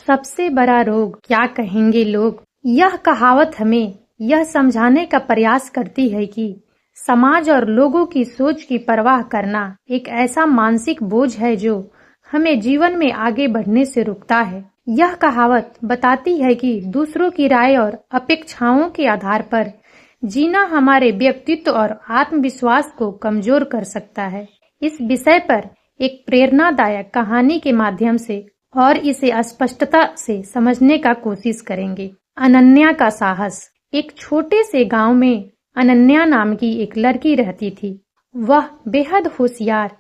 सबसे बड़ा रोग क्या कहेंगे लोग। यह कहावत हमें यह समझाने का प्रयास करती है कि समाज और लोगों की सोच की परवाह करना एक ऐसा मानसिक बोझ है जो हमें जीवन में आगे बढ़ने से रोकता है। यह कहावत बताती है कि दूसरों की राय और अपेक्षाओं के आधार पर जीना हमारे व्यक्तित्व और आत्मविश्वास को कमजोर कर सकता है। इस विषय पर एक प्रेरणादायक कहानी के माध्यम से और इसे स्पष्टता से समझने का कोशिश करेंगे। अनन्या का साहस। एक छोटे से गांव में अनन्या नाम की एक लड़की रहती थी। वह बेहद होशियार,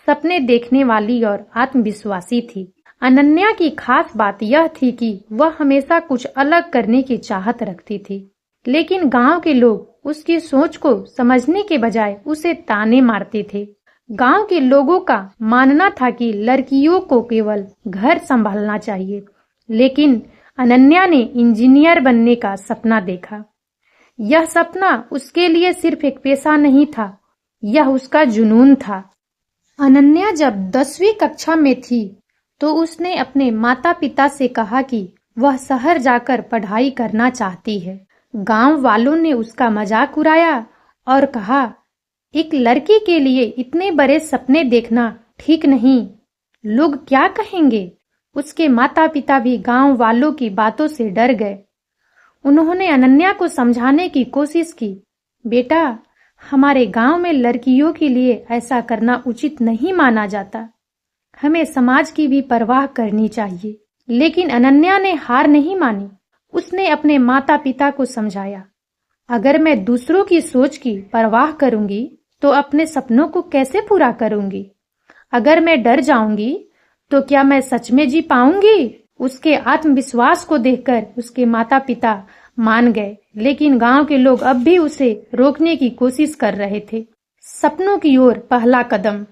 सपने देखने वाली और आत्मविश्वासी थी। अनन्या की खास बात यह थी कि वह हमेशा कुछ अलग करने की चाहत रखती थी, लेकिन गांव के लोग उसकी सोच को समझने के बजाय उसे ताने मारते थे। गांव के लोगों का मानना था कि लड़कियों को केवल घर संभालना चाहिए, लेकिन अनन्या ने इंजीनियर बनने का सपना देखा। यह सपना उसके लिए सिर्फ एक पेशा नहीं था, यह उसका जुनून था। अनन्या जब 10वीं कक्षा में थी तो उसने अपने माता पिता से कहा कि वह शहर जाकर पढ़ाई करना चाहती है। गांव वालों ने उसका मजाक उड़ाया और कहा, एक लड़की के लिए इतने बड़े सपने देखना ठीक नहीं, लोग क्या कहेंगे। उसके माता पिता भी गांव वालों की बातों से डर गए। उन्होंने अनन्या को समझाने की कोशिश की, बेटा, हमारे गांव में लड़कियों के लिए ऐसा करना उचित नहीं माना जाता, हमें समाज की भी परवाह करनी चाहिए। लेकिन अनन्या ने हार नहीं मानी। उसने अपने माता पिता को समझाया, अगर मैं दूसरों की सोच की परवाह करूंगी तो अपने सपनों को कैसे पूरा करूंगी। अगर मैं डर जाऊंगी तो क्या मैं सच में जी पाऊंगी। उसके आत्मविश्वास को देखकर उसके माता पिता मान गए, लेकिन गांव के लोग अब भी उसे रोकने की कोशिश कर रहे थे। सपनों की ओर पहला कदम।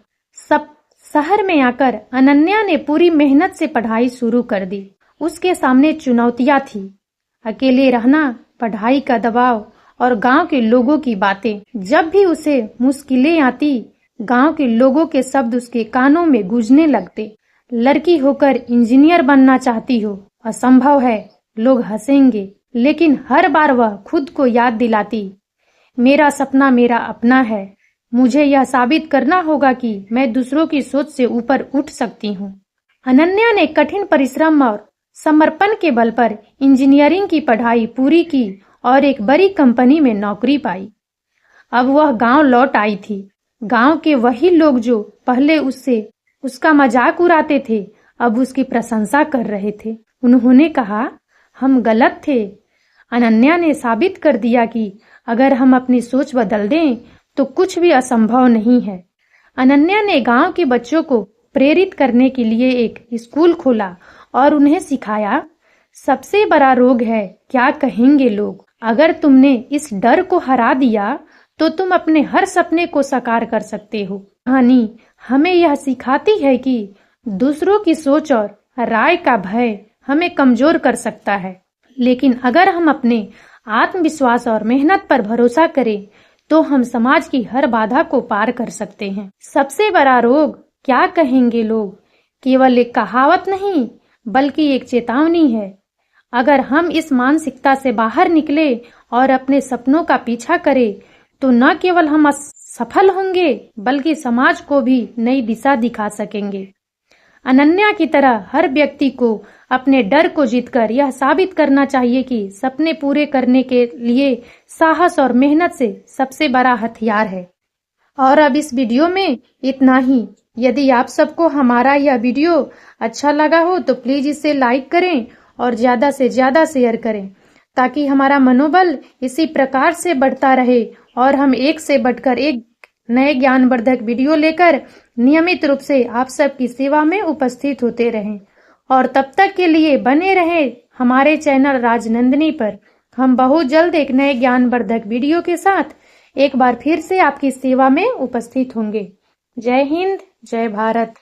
शहर में आकर अनन्या ने पूरी मेहनत से पढ़ाई शुरू कर दी। उसके सामने चुनौतियां थी, अकेले रहना, पढ़ाई का दबाव और गांव के लोगों की बातें। जब भी उसे मुश्किलें आती, गांव के लोगों के शब्द उसके कानों में गूंजने लगते। लड़की होकर इंजीनियर बनना चाहती हो, असंभव है, लोग हंसेंगे। लेकिन हर बार वह खुद को याद दिलाती, मेरा सपना मेरा अपना है, मुझे यह साबित करना होगा कि मैं दूसरों की सोच से ऊपर उठ सकती हूँ। अनन्या ने कठिन परिश्रम और समर्पण के बल पर इंजीनियरिंग की पढ़ाई पूरी की और एक बड़ी कंपनी में नौकरी पाई। अब वह गांव लौट आई थी। गांव के वही लोग जो पहले उसका मजाक उड़ाते थे, अब उसकी प्रशंसा कर रहे थे। उन्होंने कहा, हम गलत थे। अनन्या ने साबित कर दिया कि अगर हम अपनी सोच बदल दें तो कुछ भी असंभव नहीं है। अनन्या ने गांव के बच्चों को प्रेरित करने के लिए एक स्कूल खोला और उन्हें सिखाया, सबसे बड़ा रोग है क्या कहेंगे लोग। अगर तुमने इस डर को हरा दिया तो तुम अपने हर सपने को साकार कर सकते हो। कहानी हमें यह सिखाती है कि दूसरों की सोच और राय का भय हमें कमजोर कर सकता है, लेकिन अगर हम अपने आत्मविश्वास और मेहनत पर भरोसा करें तो हम समाज की हर बाधा को पार कर सकते हैं। सबसे बड़ा रोग क्या कहेंगे लोग केवल एक कहावत नहीं, बल्कि एक चेतावनी है। अगर हम इस मानसिकता से बाहर निकले और अपने सपनों का पीछा करें तो न केवल हम सफल होंगे, बल्कि समाज को भी नई दिशा दिखा सकेंगे। अनन्या की तरह हर व्यक्ति को अपने डर को जीतकर यह साबित करना चाहिए कि सपने पूरे करने के लिए साहस और मेहनत से सबसे बड़ा हथियार है। और अब इस वीडियो में इतना ही। यदि आप सबको हमारा यह वीडियो अच्छा लगा हो तो प्लीज इसे लाइक करें और ज्यादा से ज्यादा शेयर करें, ताकि हमारा मनोबल इसी प्रकार से बढ़ता रहे और हम एक से बढ़कर एक नए ज्ञानवर्धक वीडियो लेकर नियमित रूप से आप सबकी सेवा में उपस्थित होते रहें। और तब तक के लिए बने रहें हमारे चैनल राजनंदिनी पर। हम बहुत जल्द एक नए ज्ञानवर्धक वीडियो के साथ एक बार फिर से आपकी सेवा में उपस्थित होंगे। जय हिंद, जय भारत।